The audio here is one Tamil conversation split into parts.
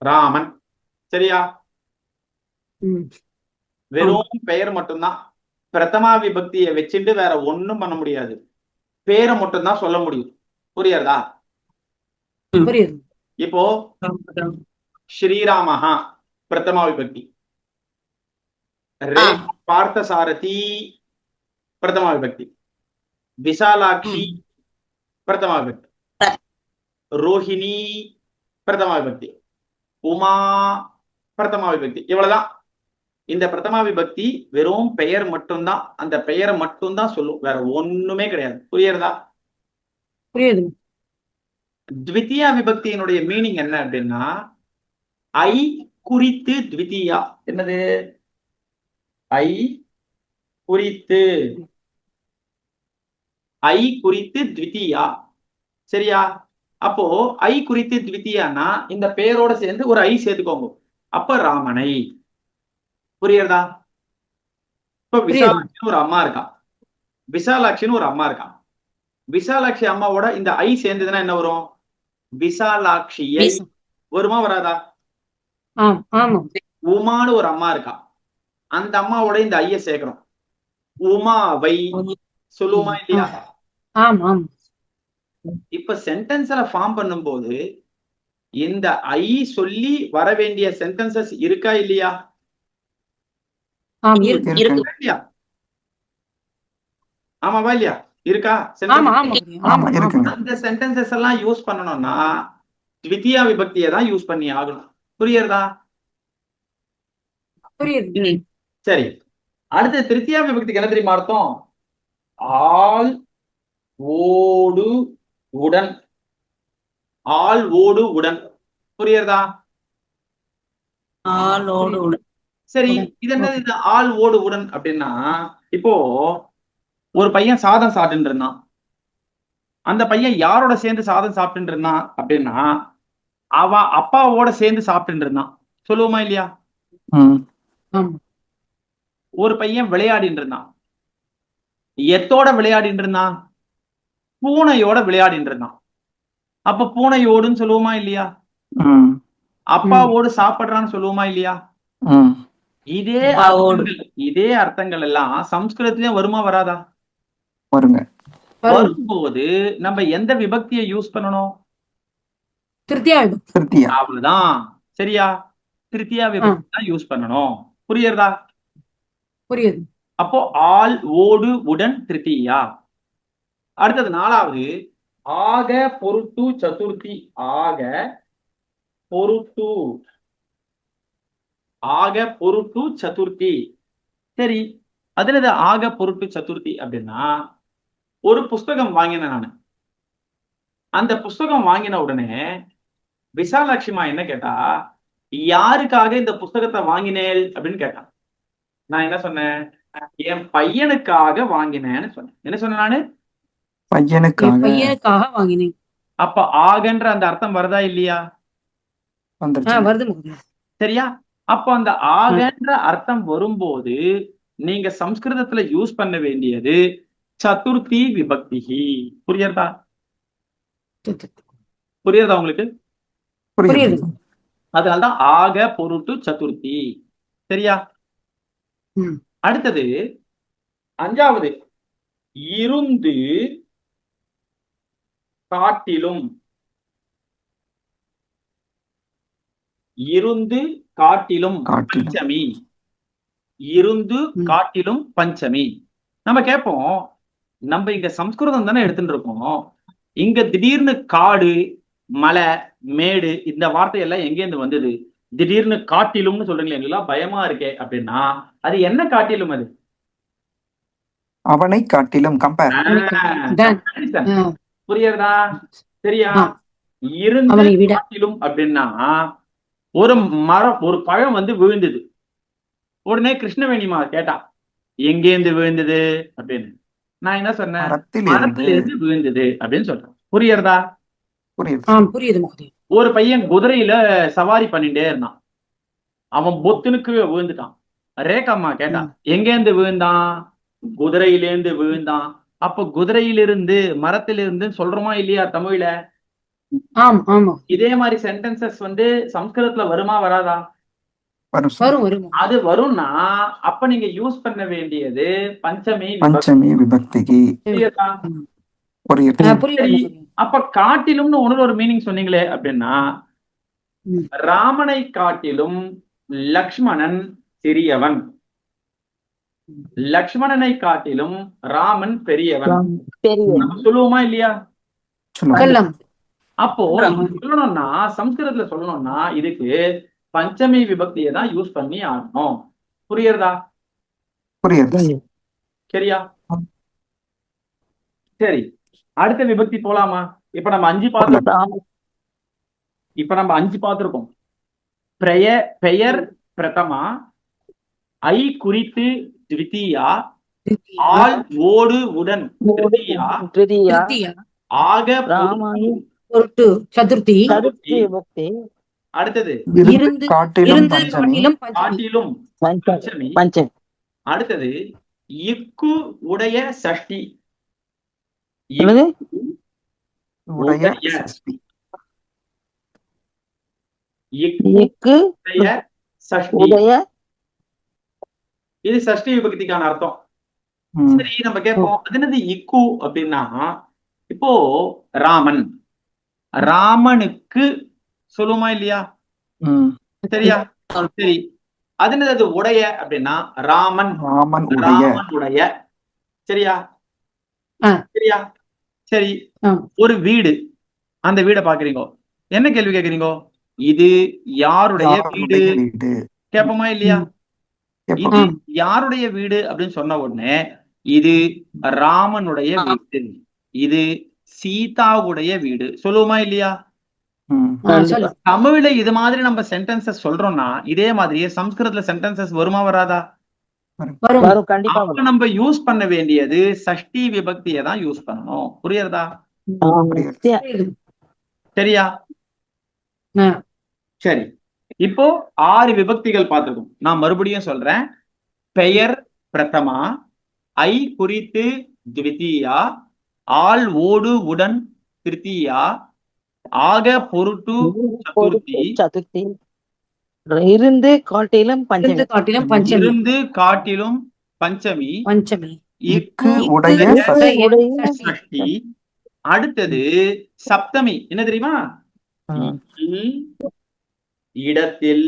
ராமன். சரியா? ம். வெறும் பெயர் மட்டும்தான். பிரதமா விபக்தியை வச்சுட்டு வேற ஒண்ணும் பண்ண முடியாது. பேரை மட்டும்தான் சொல்ல முடியும். புரியுறதா? புரியுது. இப்போ ஸ்ரீராமஹா பிரதமா விபக்தி, ரே பார்த்த சாரதி பிரதமா விபக்தி, விசாலாட்சி பிரதமா விபக்தி, ரோஹிணி பிரதமா விபக்தி, உமா பிரதமா விபக்தி. இவ்வளவுதான். இந்த பிரதமா விபக்தி வெறும் பெயர் மட்டும்தான். அந்த பெயரை மட்டும்தான் சொல்லும், வேற ஒண்ணுமே கிடையாது. புரியுறதா? புரியுது. த்விதியா விபக்தியினுடைய மீனிங் என்ன அப்படின்னா, ஐ குறித்து த்விதியா. என்னது? ஐ குறித்து, ஐ குறித்து த்விதியா. சரியா? அப்போ ஐ குறித்து த்விதியானா இந்த பெயரோட சேர்ந்து ஒரு ஐ சேர்த்துக்கோங்க. அப்ப ராமனை. புரியுறதா? இப்ப விசாலாட்சின்னு ஒரு அம்மா இருக்கா, விசாலாட்சின்னு ஒரு அம்மா இருக்கா. விசாலாட்சி அம்மாவோட இந்த ஐ சேர்ந்ததுன்னா என்ன வரும்? விசாலாட்சியை. வருமா வராதா? உமான்னு ஒரு அம்மா இருக்கா, அந்த அம்மாவோட இந்த ஐய சேர்க்கிறோம், உமாவை. சொல்லுவோமா இல்லையா? இப்ப சென்டென்ஸ்ல ஃபார்ம் பண்ணும்போது இந்த ஐ சொல்லி வர வேண்டிய சென்டென்சஸ் இருக்கா இல்லையா? இல்லையா? ஆமாவா இல்லையா? இருக்கா? அந்த சென்டென்சஸ் எல்லாம் யூஸ் பண்ணணும்னா த்விதியா விபக்தியை தான் யூஸ் பண்ணி ஆகணும். புரியுறதா? சரி, அடுத்து திருத்தியா விபக்திக்கு என்ன தெரியுமா அர்த்தம்? ஆள் ஓடு உடன். ஆள் ஓடு உடன். புரியுறதா? ஆளோடு உடன். சரி, இது என்னது? இது ஆள் ஓடு உடன் அப்படின்னா, இப்போ ஒரு பையன் சாதம் சாப்பிட்டு இருந்தான். அந்த பையன் யாரோட சேர்ந்து சாதம் சாப்பிட்டு இருந்தான் அப்படின்னா, அவ அப்பாவோட சேர்ந்து சாப்பிட்டு இருந்தான். சொல்லுவோமா இல்லையா? ஒரு பையன் விளையாடிட்டு இருந்தான். எத்தோட விளையாடிட்டு இருந்தான்? பூனையோட விளையாடிட்டு இருந்தான். அப்ப பூனையோடுன்னு சொல்லுவோமா இல்லையா? அப்பாவோடு சாப்பிடுறான்னு சொல்லுவோமா இல்லையா? இதே அர்த்தங்கள் எல்லாம் சம்ஸ்கிருதத்திலயும் வருமா வராதா? வருங்க. வரும்போது நம்ம எந்த விபக்தியை யூஸ் பண்ணணும்? திருத்தியா. அவ்வளவுதான். சரியா? திருத்தியா விபக்தி தான் யூஸ் பண்ணணும். புரியுறதா? புரியுது. அப்போ ஆள் ஓடு உடன் திருத்தியா. அடுத்தது நாலாவது, ஆக பொருட்டு சதுர்த்தி. ஆக பொருட்டு, ஆக பொருட்டு சதுர்த்தி. சரி, அதுல ஆக பொருட்டு சதுர்த்தி அப்படின்னா, ஒரு புஸ்தகம் வாங்கினேன் நானு. அந்த புஸ்தகம் வாங்கின உடனே விசாலாட்சிமா என்ன கேட்டா, யாருக்காக இந்த புஸ்தகத்தை வாங்கினேன் அப்படின்னு கேட்டான். நான் என்ன சொன்னேன்? என் பையனுக்காக வாங்கினேன்னு சொன்னேன். என்ன சொன்னேன் நானு? பையனுக்காக வாங்கினேன். அப்ப ஆகன்ற அந்த அர்த்தம் வருதா இல்லையா? வருது. சரியா? அப்ப அந்த ஆகன்ற அர்த்தம் வரும்போது நீங்க சம்ஸ்கிருதத்துல யூஸ் பண்ண வேண்டியது சதுர்த்தி விபக்தி. புரியுறதா? புரியுறதா உங்களுக்கு? புரியுது. அதனால்தான் ஆக பொருட்டு சதுர்த்தி. சரியா? அடுத்தது அஞ்சாவது, இருந்து காட்டிலும். இருந்து காட்டிலும் பஞ்சமி. இருந்து காட்டிலும் பஞ்சமி. நம்ம கேட்போம், நம்ம இங்க சம்ஸ்கிருதம் தானே எடுத்துட்டு இருக்கோம், இங்க திடீர்னு காடு மலை மேடு இந்த வார்த்தை எல்லாம் எங்கேருந்து வந்தது? திடீர்னு காட்டிலும்னு சொல்றீங்களே, எங்களுக்கு பயமா இருக்கே அப்படின்னா அது என்ன காட்டிலும்? அது அவனை காட்டிலும். கம்பேர். புரியுறதா? சரியா? இருந்து காட்டிலும் அப்படின்னா, ஒரு மரம் ஒரு பழம் வந்து விழுந்தது. உடனே கிருஷ்ணவேணிமா கேட்டா, எங்கேருந்து விழுந்தது அப்படின்னு. நான் என்ன சொன்னேன்? மரத்திலிருந்து விழுந்தது அப்படின்னு சொல்றேன். புரியுறதா? புரியுது. ஒரு பையன் குதிரையில சவாரி பண்ணிட்டே இருந்தான். அவன் பொத்துனுக்கு விழுந்துட்டான். ரேகாம்மா கேட்டான், எங்கேருந்து விழுந்தான்? குதிரையிலேருந்து விழுந்தான். அப்ப குதிரையிலிருந்து மரத்திலிருந்து சொல்றோமா இல்லையா தமிழ்ல? ஆம் ஆமா இதே மாதிரி சென்டென்சஸ் வந்து சம்ஸ்கிருதத்துல வருமா வராதா? வரும் சார். வரும் வரும் அது வரும்னா அப்ப நீங்க யூஸ் பண்ண வேண்டியது பஞ்சமி விபக்தி. பஞ்சமி விபக்திக்கு புரியுதா? புரியுது. புரியுது சரி, புரியுது. அப்ப காட்டிலும்னு ஒரு மீனிங் சொன்னீங்களே அப்படின்னா ம். ராமனை காட்டிலும் லக்ஷ்மணன் சிறியவன், லக்ஷ்மணனை காட்டிலும் ராமன் பெரியவன் நம்ம சொல்லுவோமா இல்லையா? சொல்லுங்க. சொல்லலாம். அப்போ சொல்லணும்னா சம்ஸ்கிருதத்துல சொல்லணும்னா இதுக்கு பஞ்சமி விபக்தியை தான் யூஸ் பண்ணி ஆகணும். புரியுறதா? புரியுது. சரியா? சரி, அடுத்த விபக்தி போலாமா? இப்ப நம்ம 5 பார்த்திருக்கோம். பெயர் பிரதமா, ஐ குறித்து த்விதீயா, ஆள் ஓடு உடன் திருதியா, திருத்தியா, ஆக பொருட்டு சதுர்த்தி, அடுத்தது இருந்து காட்டிலும் பஞ்சமி. காட்டிலும் பஞ்சமி, காட்டிலும் பஞ்சமி. அடுத்தது இக்கு உடைய சஷ்டி, உடைய உடைய சஷ்டி. இக்கு உடைய சஷ்டி. இது சஷ்டி விபக்திக்கான அர்த்தம். ம். சரி, நம்ம கேட்போம் அது என்னது இக்கு அப்படின்னா, இப்போ ராமனுக்கு சொல்லுமா இல்லையா? ம். சரியா? சரி, அது என்னது அது உடைய அப்படின்னா ராமன் உடைய. சரியா? சரியா? சரி, ஒரு வீடு, அந்த வீடை பாக்குறீங்க, என்ன கேள்வி கேக்குறீங்க? இது யாருடைய வீடு கேப்போமா இல்லையா? இது யாருடைய வீடு அப்படின்னு சொன்ன உடனே இது ராமனுடைய வீடு, இது சீதாவுடைய வீடு சொல்லுவோமா இல்லையா? தமிழ்ல இது மாதிரி நம்ம சென்டென்சஸ் சொல்றோம்னா இதே மாதிரியே சம்ஸ்கிருதத்துல சென்டென்சஸ் வருமா வராதா? அப்ப நம்ம யூஸ் பண்ண வேண்டியது சஷ்டி விபக்தியை தான் யூஸ் பண்ணணும். புரியுறதா? சரியா? சரி, இப்போ 6 விபக்திகள் பார்த்திருக்கோம். நான் மறுபடியும் சொல்றேன். பெயர் பிரதமா, ஐ குறித்து த்விதீயா, ஆள் ஓடு உடன் திருத்தியா, ஆக பொருட்டு சதுர்த்தி, இருந்து காட்டிலும் பஞ்சமி, இக்கு உடைய சஷ்டி. அடுத்தது சப்தமி, என்ன தெரியுமா? இடத்தில்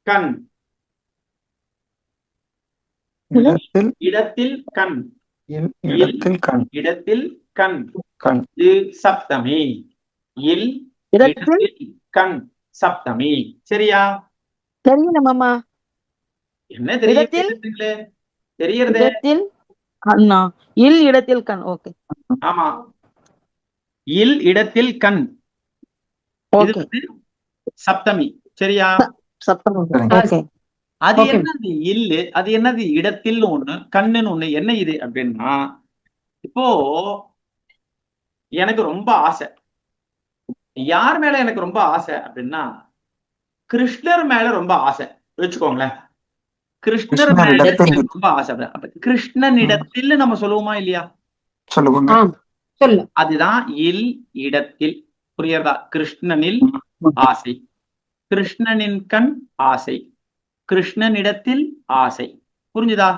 கண், இடத்தில் கண், இது சப்தமி. இடத்தில் கண் சப்தமி. சரியா? தெரியல மாமா. என்ன தெரியறதே? இடத்தில் கண். ஓகே, ஆமா, இடத்தில் கண், இது சப்தமி. சரியா? அது என்னது இல்லு, அது என்னது இடத்தில் ஒண்ணு, கண்ணுன்னு ஒண்ணு, என்ன இது அப்படின்னா, இப்போ எனக்கு ரொம்ப ஆசை, யார் மேல எனக்கு ரொம்ப ஆசை அப்படின்னா கிருஷ்ணர் மேல ரொம்ப ஆசை வச்சுக்கோங்களேன். கிருஷ்ணர் மேல எனக்கு ரொம்ப ஆசை. கிருஷ்ணனிடத்தில் நம்ம சொல்லுவோமா இல்லையா? சொல்லுவாங்க. அதுதான் இடத்தில். புரியுறதா? கிருஷ்ணனில் ஆசை, கிருஷ்ணனின் கண் ஆசை, கிருஷ்ணனிடத்தில் ஆசை. புரிஞ்சுதா?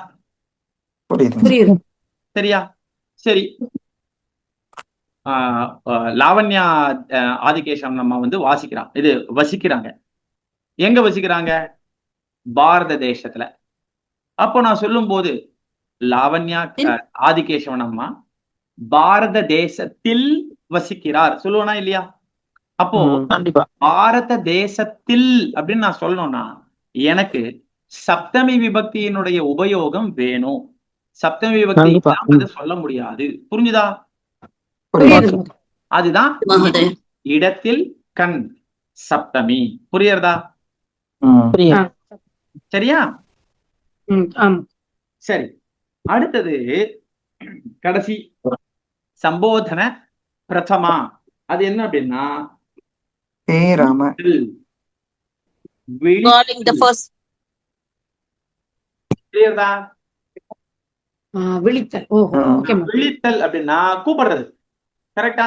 சரியா? சரி, லாவண்யா ஆதிகேசம் நம்ம வந்து வசிக்கிறாங்க. எங்க வசிக்கிறாங்க? பாரத தேசத்துல. அப்போ நான் சொல்லும் போது லாவண்யா ஆதிகேசவன் அம்மா பாரத தேசத்தில் வசிக்கிறார் சொல்லுவனா இல்லையா? அப்போ பாரத தேசத்தில் அப்படின்னு நான் சொல்லணும்னா எனக்கு சப்தமி விபக்தியினுடைய உபயோகம் வேணும். சப்தமி விபக்தி சொல்ல முடியாது. புரிஞ்சுதா? அதுதான் இடத்தில் கண் சப்தமி. புரியுறதா? சரியா? சரி, அடுத்தது கடைசி சம்போதன பிரதமா. அது என்ன அப்படின்னா விழித்தல் அப்படின்னா கூப்பிடுறது. கரெக்டா